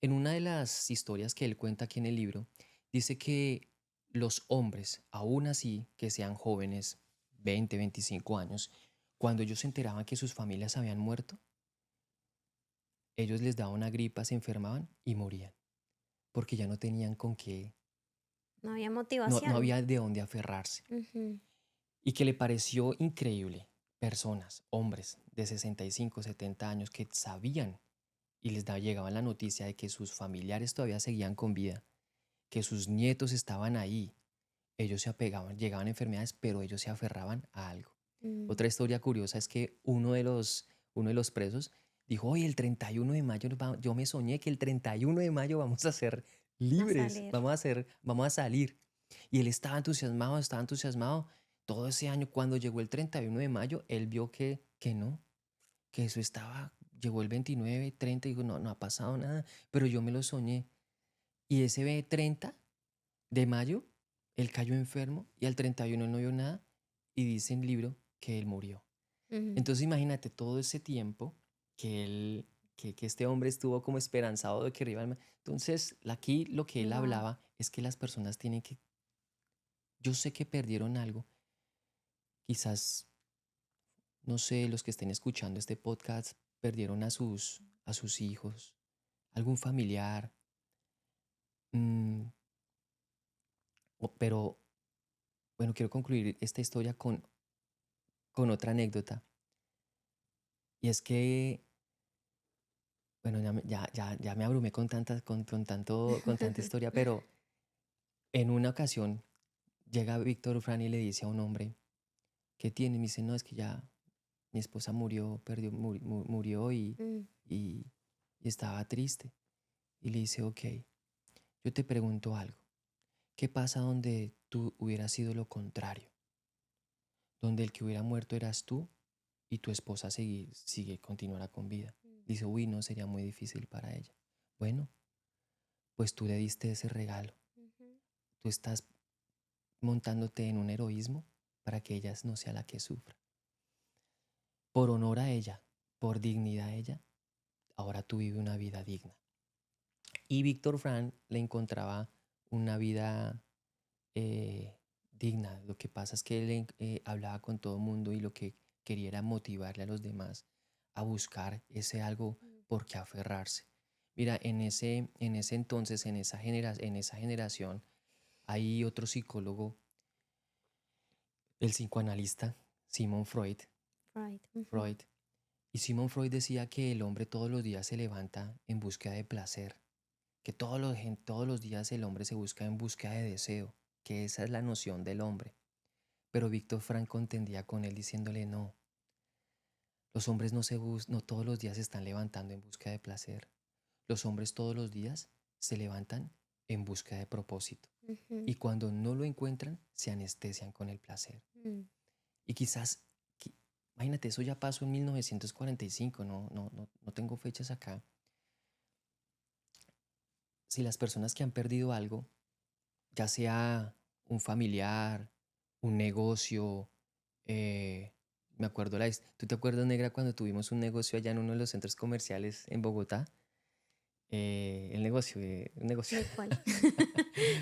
Speaker 1: En una de las historias que él cuenta aquí en el libro, dice que los hombres, aún así que sean jóvenes, 20, 25 años, cuando ellos se enteraban que sus familias habían muerto, ellos les daba una gripa, se enfermaban y morían, porque ya no tenían con qué,
Speaker 2: No había
Speaker 1: no
Speaker 2: motivación.
Speaker 1: había de dónde aferrarse.
Speaker 2: Ujú,
Speaker 1: Y que le pareció increíble personas, hombres de 65, 70 años que sabían y llegaba la noticia de que sus familiares todavía seguían con vida, que sus nietos estaban ahí. Ellos se apegaban, llegaban enfermedades, pero ellos se aferraban a algo.
Speaker 2: mm.
Speaker 1: Otra historia curiosa es que uno de los presos dijo, oye, el 31 de mayo, yo me soñé que el 31 de mayo vamos a ser
Speaker 2: A
Speaker 1: libres,
Speaker 2: salir.
Speaker 1: vamos a salir. Y él estaba entusiasmado. Todo ese año, cuando llegó el 31 de mayo, él vio que no. que eso estaba, llegó el 29, 30 y digo, no, no ha pasado nada, pero yo me lo soñé. Y ese 30 de mayo, él cayó enfermo y al 31 él no vio nada y dice en el libro que él murió.
Speaker 2: Ujú.
Speaker 1: Entonces imagínate todo ese tiempo que que este hombre estuvo como esperanzado de que iba al Entonces aquí lo que él
Speaker 2: Wow.
Speaker 1: hablaba es que las personas tienen que, yo sé que perdieron algo, quizás, no sé, los que estén escuchando este podcast perdieron a sus hijos, algún familiar, mm, pero bueno, quiero concluir esta historia con otra anécdota. Y es que, bueno, ya me abrumé con tanta historia, pero en una ocasión llega Víctor Fran y le dice a un hombre, ¿qué tiene? Me dice, no, es que ya mi esposa murió, murió
Speaker 2: Mm,
Speaker 1: y, y estaba triste. Y le dice, ok, yo te pregunto algo. ¿Qué pasa donde tú hubieras sido lo contrario? Donde el que hubiera muerto eras tú y tu esposa continuará con vida.
Speaker 2: mm,
Speaker 1: Dice, uy, no, sería muy difícil para ella. Bueno, pues tú le diste ese regalo.
Speaker 2: ujú.
Speaker 1: Tú estás montándote en un heroísmo para que ella no sea la que sufra. Por honor a ella, por dignidad a ella, ahora tú vives una vida digna. Y Víctor Frank le encontraba una vida eh, digna. Lo que pasa es que él hablaba con todo el mundo y lo que quería era motivarle a los demás a buscar ese algo
Speaker 2: Mm.
Speaker 1: por qué aferrarse. Mira, en ese entonces, en esa generación, hay otro psicólogo, el psicoanalista Sigmund Freud.
Speaker 2: Right. Ujú.
Speaker 1: Freud. Y Sigmund Freud decía que el hombre todos los días se levanta en búsqueda de placer, que todos los días el hombre se busca en búsqueda de deseo, que esa es la noción del hombre. Pero Víctor Frank contendía con él diciéndole no, los hombres no todos los días se están levantando en busca de placer. Los hombres todos los días se levantan en busca de propósito.
Speaker 2: Ujú.
Speaker 1: Y cuando no lo encuentran, se anestesian con el placer.
Speaker 2: Mm.
Speaker 1: Y quizás, imagínate, eso ya pasó en 1945, no tengo fechas acá. Si las personas que han perdido algo, ya sea un familiar, un negocio, me acuerdo ¿tú te acuerdas, Negra, cuando tuvimos un negocio allá en uno de los centros comerciales en Bogotá? Un negocio.
Speaker 2: ¿De cuál?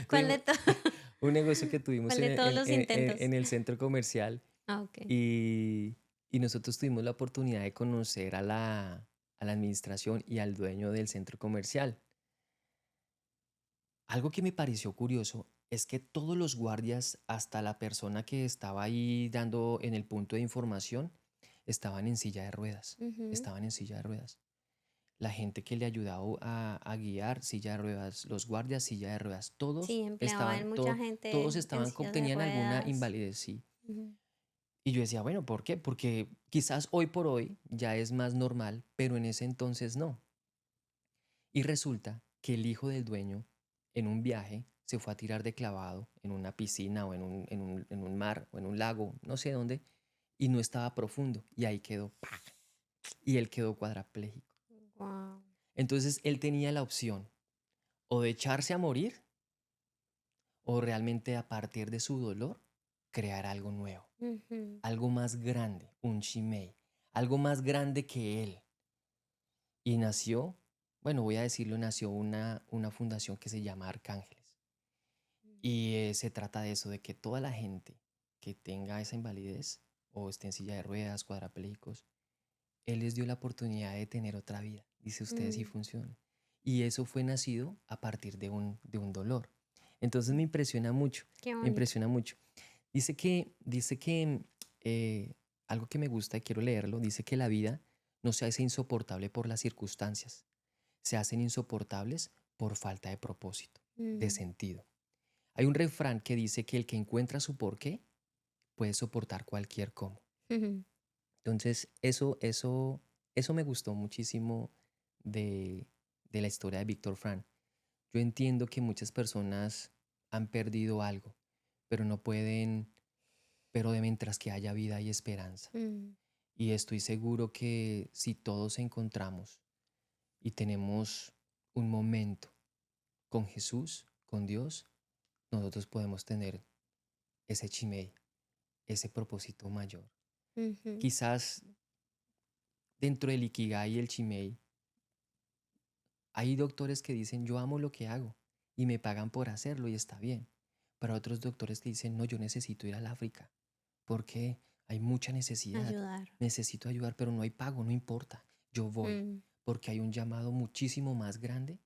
Speaker 2: ¿Cuál de
Speaker 1: Tuvimos
Speaker 2: todos?
Speaker 1: un negocio que tuvimos
Speaker 2: ¿Cuál de todos los intentos?
Speaker 1: en el centro comercial
Speaker 2: Ah, ok.
Speaker 1: y nosotros tuvimos la oportunidad de conocer a la administración y al dueño del centro comercial. Algo que me pareció curioso es que todos los guardias, hasta la persona que estaba ahí dando en el punto de información, estaban en silla de ruedas.
Speaker 2: Ujú.
Speaker 1: Estaban en silla de ruedas. La gente que le ayudaba a guiar, silla de ruedas. Los guardias, silla de ruedas.
Speaker 2: Sí, empleaban mucha gente
Speaker 1: Todos
Speaker 2: en
Speaker 1: estaban,
Speaker 2: sillas de
Speaker 1: tenían alguna
Speaker 2: ruedas.
Speaker 1: invalidez, sí.
Speaker 2: Ujú.
Speaker 1: Y yo decía, bueno, ¿por qué? Porque quizás hoy por hoy ya es más normal, pero en ese entonces no. Y resulta que el hijo del dueño, en un viaje, se fue a tirar de clavado en una piscina o en un mar o en un lago, no sé dónde, y no estaba profundo. Y ahí quedó, ¡pac! Y él quedó cuadrapléjico.
Speaker 2: Wow.
Speaker 1: Entonces él tenía la opción o de echarse a morir o realmente a partir de su dolor crear algo nuevo,
Speaker 2: Ujú.
Speaker 1: algo más grande, un Shimei, algo más grande que él. Y nació, bueno, voy a decirlo, nació una fundación que se llama Arcángeles. Y se trata de eso, de que toda la gente que tenga esa invalidez o esté en silla de ruedas, cuadraplégicos, Él les dio la oportunidad de tener otra vida. Dice ustedes si
Speaker 2: Mm.
Speaker 1: funciona. Y eso fue nacido a partir de un dolor. Entonces me impresiona mucho,
Speaker 2: Qué
Speaker 1: me
Speaker 2: bonito.
Speaker 1: impresiona mucho. Dice que eh, algo que me gusta y quiero leerlo, dice que la vida no se hace insoportable por las circunstancias, se hacen insoportables por falta de propósito, de
Speaker 2: Mm.
Speaker 1: sentido. Hay un refrán que dice que el que encuentra su porqué puede soportar cualquier cómo.
Speaker 2: Ujú.
Speaker 1: Entonces, eso me gustó muchísimo de, de la historia de Víctor Frank. Yo entiendo que muchas personas han perdido algo, pero no pueden, pero de mientras que haya vida hay esperanza.
Speaker 2: Mm.
Speaker 1: Y estoy seguro que si todos encontramos y tenemos un momento con Jesús, con Dios, nosotros podemos tener ese chimei, ese propósito mayor.
Speaker 2: Ujú.
Speaker 1: Quizás dentro del Ikigai y el chimei, hay doctores que dicen, yo amo lo que hago y me pagan por hacerlo y está bien. Pero hay otros doctores que dicen, no, yo necesito ir al África porque hay mucha necesidad,
Speaker 2: Ayudar.
Speaker 1: necesito ayudar, pero no hay pago, no importa, yo voy,
Speaker 2: Mm,
Speaker 1: porque hay un llamado muchísimo más grande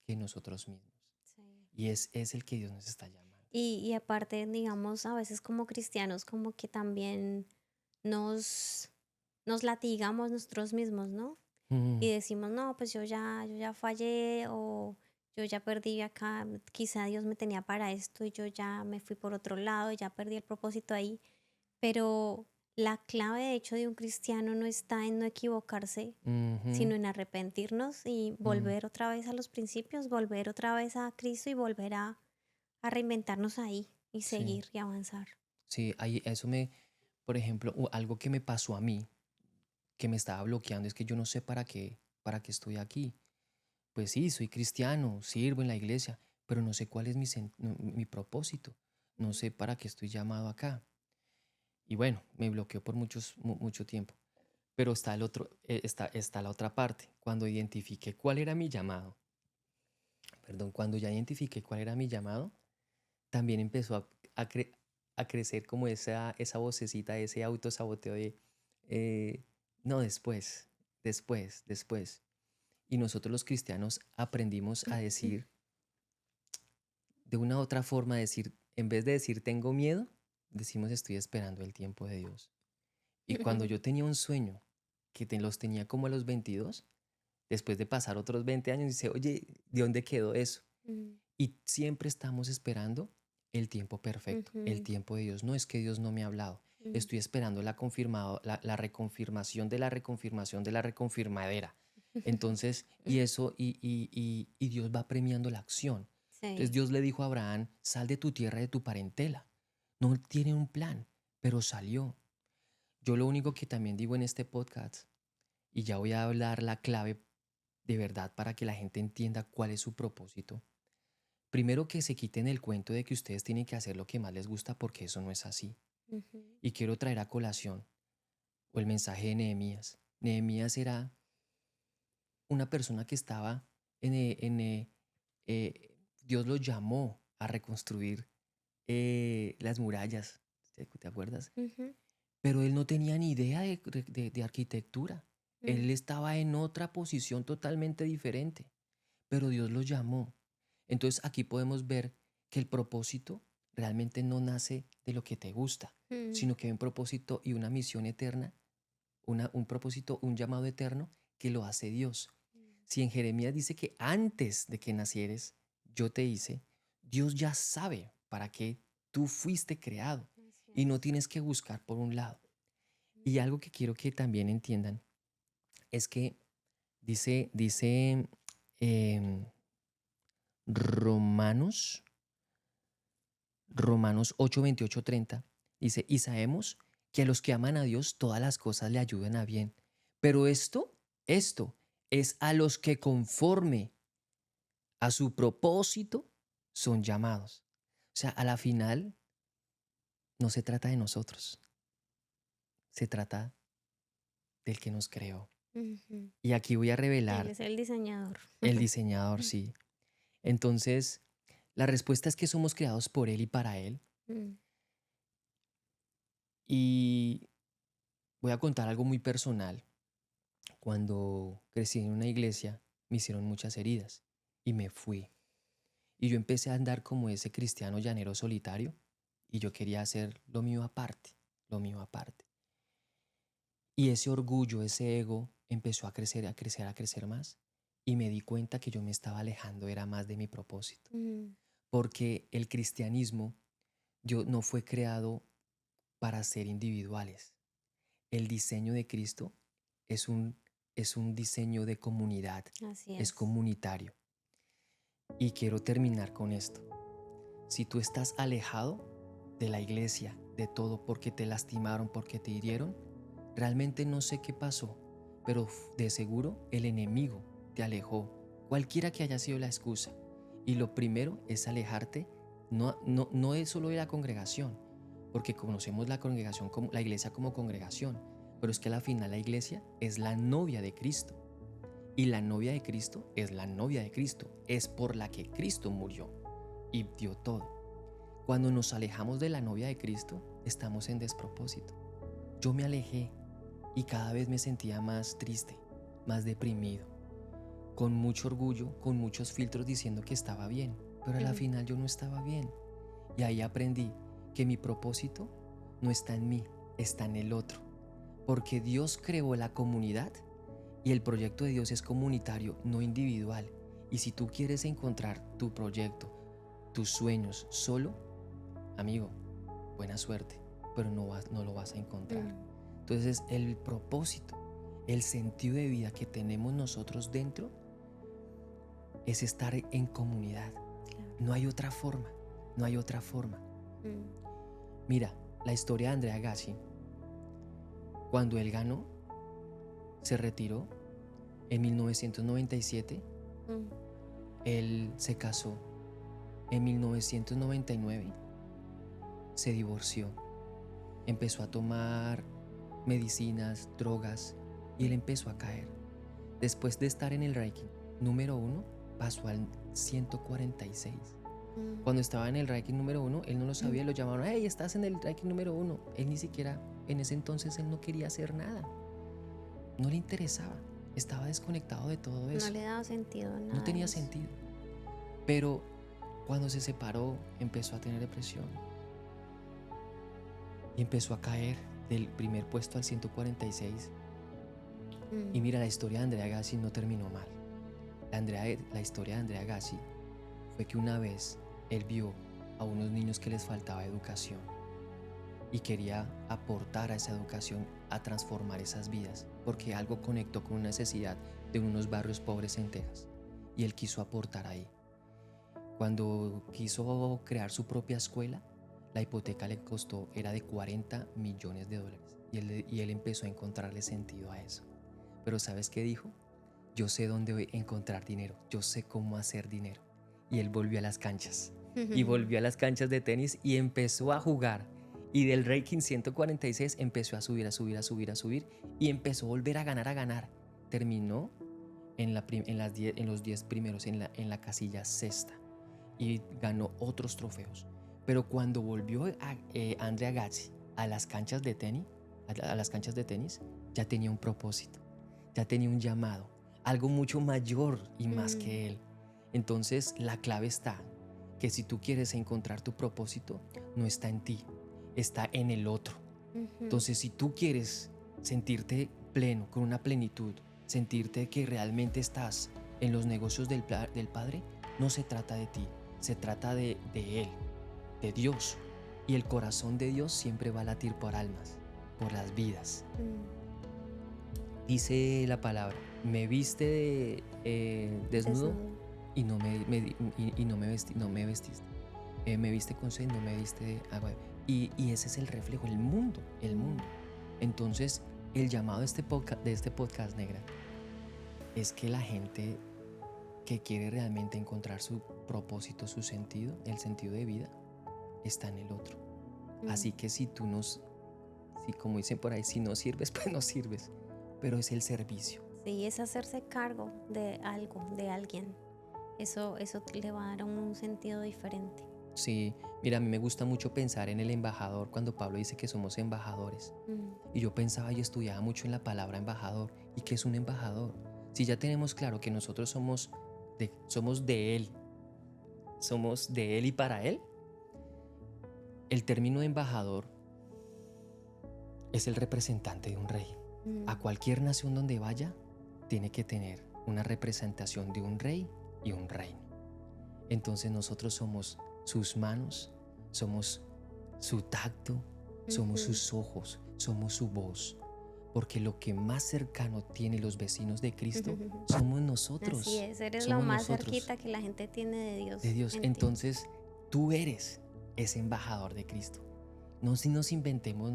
Speaker 1: que nosotros mismos.
Speaker 2: sí.
Speaker 1: Y es el que Dios nos está llamando.
Speaker 2: Y aparte, digamos, a veces como cristianos, como que también nos, nos latigamos nosotros mismos, ¿no? Y
Speaker 1: Mm,
Speaker 2: decimos, no, pues yo ya fallé o yo ya perdí acá, quizá Dios me tenía para esto y yo ya me fui por otro lado y ya perdí el propósito ahí. Pero la clave, de hecho, de un cristiano no está en no equivocarse,
Speaker 1: ujú,
Speaker 2: sino en arrepentirnos y
Speaker 1: mm,
Speaker 2: volver otra vez a los principios, volver otra vez a Cristo y volver a reinventarnos ahí y
Speaker 1: sí,
Speaker 2: seguir y avanzar.
Speaker 1: sí, ahí eso por ejemplo, algo que me pasó a mí, que me estaba bloqueando, es que yo no sé para qué estoy aquí. Pues sí, soy cristiano, sirvo en la iglesia, pero no sé cuál es mi propósito. No sé para qué estoy llamado acá. Y bueno, me bloqueó por mucho tiempo. Pero está está la otra parte. Cuando identifiqué cuál era mi llamado, perdón, cuando ya identifiqué cuál era mi llamado, también empezó a, a crecer como esa vocecita, ese autosaboteo de, eh, no, después. Y nosotros los cristianos aprendimos a decir, de una u otra forma, decir, en vez de decir tengo miedo, decimos estoy esperando el tiempo de Dios. Y cuando yo tenía un sueño, que los tenía como a los 22, después de pasar otros 20 años, dice, oye, ¿de dónde quedó eso?
Speaker 2: Mm,
Speaker 1: Y siempre estamos esperando el tiempo perfecto, el
Speaker 2: ujú,
Speaker 1: tiempo de Dios. No es que Dios no me ha hablado.
Speaker 2: mm.
Speaker 1: Estoy esperando la reconfirmación de la reconfirmación de la reconfirmadera. Entonces, y eso, y Dios va premiando la acción. Entonces
Speaker 2: Sí.
Speaker 1: Dios le dijo a Abraham, sal de tu tierra, de tu parentela. No tiene un plan, pero salió. Yo lo único que también digo en este podcast, y ya voy a hablar la clave de verdad para que la gente entienda cuál es su propósito. Primero que se quiten el cuento de que ustedes tienen que hacer lo que más les gusta porque eso no es así.
Speaker 2: Ujú,
Speaker 1: Y quiero traer a colación o el mensaje de Nehemías. Nehemías era una persona que estaba Dios lo llamó a reconstruir las murallas, ¿te acuerdas?
Speaker 2: ujú,
Speaker 1: Pero él no tenía ni idea de arquitectura.
Speaker 2: mm,
Speaker 1: Él estaba en otra posición totalmente diferente, pero Dios lo llamó. Entonces aquí podemos ver que el propósito realmente no nace de lo que te gusta,
Speaker 2: mm,
Speaker 1: sino que hay un propósito y una misión eterna, un propósito, un llamado eterno que lo hace Dios. Si en Jeremías dice que antes de que nacieres, yo te hice, Dios ya sabe para qué tú fuiste creado
Speaker 2: así
Speaker 1: y no
Speaker 2: es.
Speaker 1: tienes que buscar por un lado. Y
Speaker 2: Mm,
Speaker 1: algo que quiero que también entiendan es que dice em, Romanos, Romanos 8, 28, 30, dice, y sabemos que a los que aman a Dios todas las cosas le ayudan a bien. Pero esto es a los que conforme a su propósito son llamados. O sea, a la final no se trata de nosotros, se trata del que nos creó.
Speaker 2: ujú.
Speaker 1: Y aquí voy a
Speaker 2: Él
Speaker 1: revelar
Speaker 2: es el diseñador.
Speaker 1: el diseñador, sí. Entonces, la respuesta es que somos creados por Él y para Él.
Speaker 2: Mm,
Speaker 1: Y voy a contar algo muy personal. Cuando crecí en una iglesia, me hicieron muchas heridas y me fui. Y yo empecé a andar como ese cristiano llanero solitario y yo quería hacer lo mío aparte, lo mío aparte. Y ese orgullo, ese ego empezó a crecer, a crecer, a crecer más. Y me di cuenta que yo me estaba alejando, era más de mi propósito.
Speaker 2: mm,
Speaker 1: Porque el cristianismo no fue creado para ser individuales. El diseño de Cristo es es un diseño de comunidad,
Speaker 2: así
Speaker 1: es
Speaker 2: es.
Speaker 1: comunitario. Y quiero terminar con esto. Si tú estás alejado de la iglesia, de todo, porque te lastimaron, porque te hirieron, realmente no sé qué pasó, pero de seguro el enemigo te alejó, cualquiera que haya sido la excusa. Y lo primero es alejarte, no es solo de la congregación, porque conocemos la congregación como la iglesia como congregación, pero es que al final la iglesia es la novia de Cristo. Y la novia de Cristo es la novia de Cristo, es por la que Cristo murió y dio todo. Cuando nos alejamos de la novia de Cristo, estamos en despropósito. Yo me alejé y cada vez me sentía más triste, más deprimido, con mucho orgullo, con muchos filtros diciendo que estaba bien, pero a la final yo no estaba bien. Y ahí aprendí que mi propósito no está en mí, está en el otro, porque Dios creó la comunidad y el proyecto de Dios es comunitario, no individual. Y si tú quieres encontrar tu proyecto, tus sueños solo, amigo, buena suerte, pero no lo vas a encontrar. Entonces el propósito, el sentido de vida que tenemos nosotros dentro es estar en comunidad. No hay otra forma, no hay otra forma. Mira, la historia de André Agassi, cuando él ganó, se retiró en 1997, él se casó, en 1999 se divorció, empezó a tomar medicinas, drogas y él empezó a caer. Después de estar en el ranking número 1, pasó al 146. Cuando estaba en el ranking número 1, él no lo sabía, lo llamaron, hey, estás en el ranking número 1. Él ni siquiera, en ese entonces, él no quería hacer nada. No le interesaba, estaba desconectado de todo eso.
Speaker 2: No le daba sentido a nada.
Speaker 1: No tenía
Speaker 2: de eso.
Speaker 1: sentido. Pero cuando se separó, empezó a tener depresión. Y empezó a caer del primer puesto al 146. Y mira, la historia de André Agassi no terminó mal. La historia de André Agassi fue que una vez él vio a unos niños que les faltaba educación y quería aportar a esa educación, a transformar esas vidas, porque algo conectó con una necesidad de unos barrios pobres en Texas y él quiso aportar ahí. Cuando quiso crear su propia escuela, la hipoteca le costó, era de $40 millones y él empezó a encontrarle sentido a eso. Pero ¿sabes qué dijo? Yo sé dónde encontrar dinero, yo sé cómo hacer dinero. Y él volvió a las canchas y volvió a las canchas de tenis y empezó a jugar. Y del ranking 146 empezó a subir y empezó a volver a ganar. Terminó en los 10 primeros, en la casilla sexta, y ganó otros trofeos. Pero cuando volvió André Agassi a las canchas de tenis, ya tenía un propósito, ya tenía un llamado, algo mucho mayor y más que él. Entonces la clave está que si tú quieres encontrar tu propósito, no está en ti, está en el otro. Entonces si tú quieres sentirte pleno, con una plenitud, sentirte que realmente estás en los negocios del Padre, no se trata de ti, se trata de Él, de Dios. Y el corazón de Dios siempre va a latir por almas, por las vidas. Dice la palabra, me viste desnudo y no me vestiste. Me viste con sed y no me diste agua. Y ese es el reflejo, el mundo. Entonces, el llamado de este podcast, Negra, es que la gente que quiere realmente encontrar su propósito, su sentido, el sentido de vida, está en el otro. Así que si como dicen por ahí, si no sirves, pues no sirves. Pero es el servicio.
Speaker 2: Sí, es hacerse cargo de algo, de alguien. Eso le va a dar un sentido diferente.
Speaker 1: Sí, mira, a mí me gusta mucho pensar en el embajador cuando Pablo dice que somos embajadores. Y yo pensaba y estudiaba mucho en la palabra embajador. ¿Y qué es un embajador? Si ya tenemos claro que nosotros somos de Él, somos de Él y para Él, el término de embajador es el representante de un rey. A cualquier nación donde vaya, tiene que tener una representación de un rey y un reino. Entonces nosotros somos sus manos, somos su tacto, somos sus ojos, somos su voz. Porque lo que más cercano tiene los vecinos de Cristo somos nosotros.
Speaker 2: Así es, eres
Speaker 1: somos
Speaker 2: lo más
Speaker 1: nosotros,
Speaker 2: cerquita que la gente tiene de Dios.
Speaker 1: de Dios. Entonces, tú eres ese embajador de Cristo. No si nos inventemos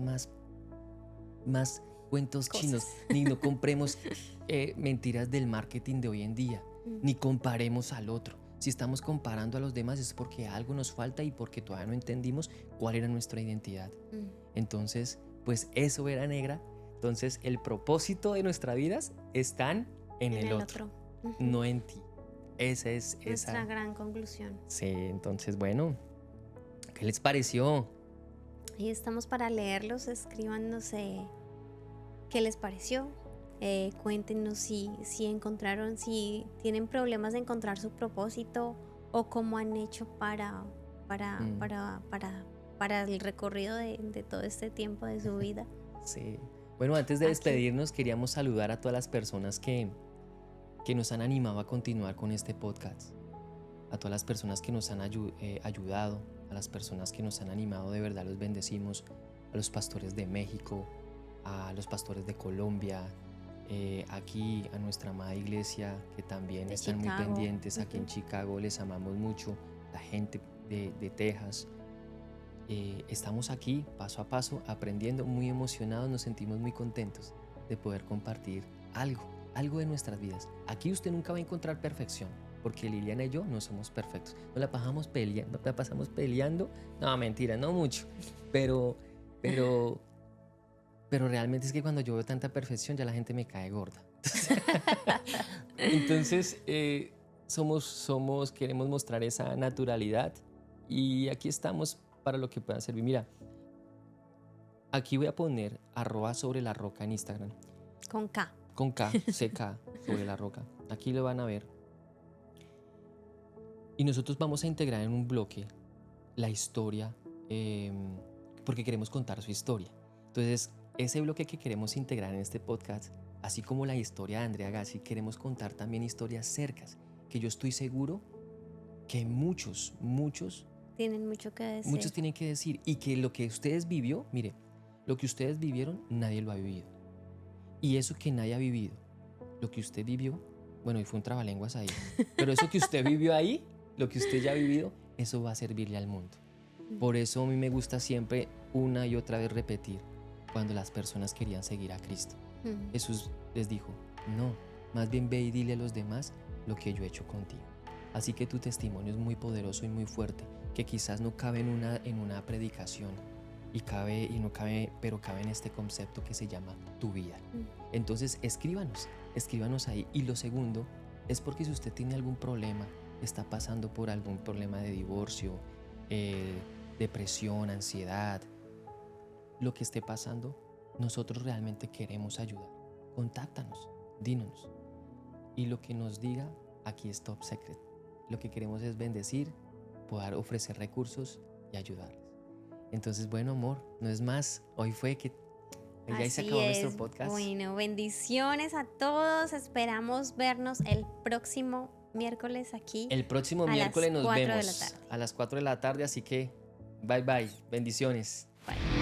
Speaker 1: más cuentos chinos,
Speaker 2: Cosas.
Speaker 1: ni no compremos mentiras del marketing de hoy en día, ni comparemos al otro. Si estamos comparando a los demás es porque algo nos falta y porque todavía no entendimos cuál era nuestra identidad. Entonces, pues eso era negra. Entonces, el propósito de nuestras vidas están en el otro,
Speaker 2: Ujú.
Speaker 1: no en ti. Esa es
Speaker 2: Nuestra
Speaker 1: esa.
Speaker 2: gran conclusión.
Speaker 1: Sí, entonces, bueno, ¿qué les pareció?
Speaker 2: Ahí estamos para leerlos, escríbanos qué les pareció. Cuéntenos si encontraron, si tienen problemas de encontrar su propósito o cómo han hecho para el recorrido de todo este tiempo de su vida.
Speaker 1: Sí. Bueno, antes de
Speaker 2: Aquí.
Speaker 1: despedirnos, queríamos saludar a todas las personas que nos han animado a continuar con este podcast. A todas las personas que nos han ayudado, a las personas que nos han animado, de verdad los bendecimos. A los pastores de México, a los pastores de Colombia, aquí a nuestra amada iglesia que también
Speaker 2: De
Speaker 1: están muy
Speaker 2: Chicago.
Speaker 1: pendientes. Aquí en Chicago les amamos mucho. La gente de Texas. Estamos aquí paso a paso aprendiendo, muy emocionados, nos sentimos muy contentos de poder compartir algo de nuestras vidas. Aquí usted nunca va a encontrar perfección, porque Liliana y yo no somos perfectos. Nos la pasamos peleando. No, mentira, no mucho. Pero realmente es que cuando yo veo tanta perfección ya la gente me cae gorda. Entonces, queremos mostrar esa naturalidad y aquí estamos para lo que pueda servir. Mira, aquí voy a poner @sobre-la-roca en Instagram.
Speaker 2: Con K.
Speaker 1: Con K, CK, sobre la roca. Aquí lo van a ver. Y nosotros vamos a integrar en un bloque la historia, porque queremos contar su historia. Entonces, ese bloque que queremos integrar en este podcast, así como la historia de Andrea Agassi, queremos contar también historias cercas, que yo estoy seguro que muchos
Speaker 2: Tienen mucho que decir.
Speaker 1: muchos tienen que decir, y que lo que ustedes vivió, mire, lo que ustedes vivieron, nadie lo ha vivido. Y eso que nadie ha vivido, lo que usted vivió, bueno, y fue un trabalenguas ahí, pero eso que usted vivió ahí, lo que usted ya ha vivido, eso va a servirle al mundo. Por eso a mí me gusta siempre una y otra vez repetir, cuando las personas querían seguir a Cristo. Jesús les dijo, no, más bien ve y dile a los demás lo que yo he hecho contigo. Así que tu testimonio es muy poderoso y muy fuerte, que quizás no cabe en una predicación, pero cabe en este concepto que se llama tu vida. Entonces escríbanos ahí. Y lo segundo es porque si usted tiene algún problema, está pasando por algún problema de divorcio, depresión, ansiedad, lo que esté pasando, nosotros realmente queremos ayudar. Contáctanos, dínos. Y lo que nos diga, aquí es top secret. Lo que queremos es bendecir, poder ofrecer recursos y ayudarles. Entonces, bueno, amor, no es más. Hoy fue que ya ahí se
Speaker 2: Así
Speaker 1: acabó
Speaker 2: es.
Speaker 1: nuestro podcast.
Speaker 2: Bueno, bendiciones a todos. Esperamos vernos el próximo miércoles aquí.
Speaker 1: El próximo
Speaker 2: a las
Speaker 1: miércoles nos
Speaker 2: 4 de la
Speaker 1: vemos
Speaker 2: tarde.
Speaker 1: a las 4 de la tarde, así que bye bye, bendiciones.
Speaker 2: Bye.